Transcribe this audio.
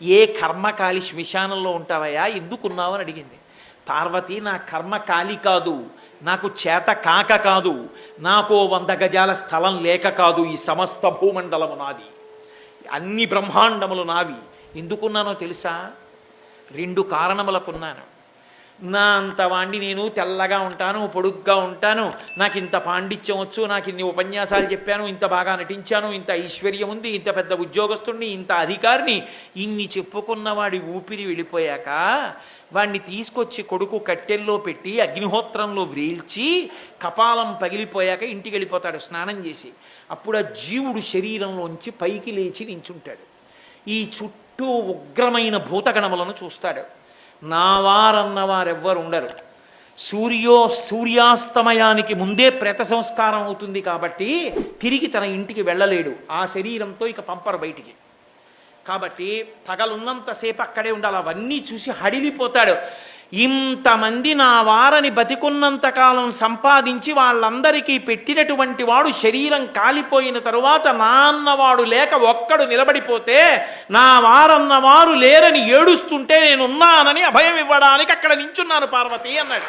ఏ కర్మకాలి శ్మశానంలో ఉంటావయ్యా, ఎందుకున్నావు అని అడిగింది. పార్వతి, నా కర్మకాలి కాదు, నాకు చేత కాక కాదు, నాకు 100 గజాల స్థలం లేక కాదు, ఈ సమస్త భూమండలము నాది, అన్ని బ్రహ్మాండములు నావి. ఎందుకున్నానో తెలుసా? 2 కారణములకున్నాను. నా అంత వాణ్ణి నేను తెల్లగా ఉంటాను, పొడుగ్గా ఉంటాను, నాకు ఇంత పాండిత్యం వచ్చు, నాకు ఇన్ని ఉపన్యాసాలు చెప్పాను, ఇంత బాగా నటించాను, ఇంత ఐశ్వర్యం ఉంది, ఇంత పెద్ద ఉద్యోగస్తుడిని, ఇంత అధికారిని, ఇన్ని చెప్పుకున్నవాడి ఊపిరి వెళ్ళిపోయాక వాణ్ణి తీసుకొచ్చి కొడుకు కట్టెల్లో పెట్టి అగ్నిహోత్రంలో వ్రేల్చి కపాలం పగిలిపోయాక ఇంటికి వెళ్ళిపోతాడు స్నానం చేసి. అప్పుడు ఆ జీవుడు శరీరంలోంచి పైకి లేచి నించుంటాడు. ఈ చుట్టూ ఉగ్రమైన భూతగణములను చూస్తాడు. నా వారన్నవారెవ్వరు ఉండరు. సూర్యాస్తమయానికి ముందే ప్రేత సంస్కారం అవుతుంది కాబట్టి తిరిగి తన ఇంటికి వెళ్ళలేడు. ఆ శరీరంతో ఇక పంపరు బయటికి. కాబట్టి పగలున్నంతసేపు అక్కడే ఉండాలి. అవన్నీ చూసి హడిలిపోతాడు. ఇంతమంది నా వారని బతికున్నంతకాలం సంపాదించి వాళ్ళందరికీ పెట్టినటువంటి వాడు శరీరం కాలిపోయిన తరువాత నా అన్నవాడు లేక ఒక్కడు నిలబడిపోతే, నా వారన్నవారు లేరని ఏడుస్తుంటే నేనున్నానని అభయం ఇవ్వడానికి అక్కడ నించున్నాను పార్వతి అన్నాడు.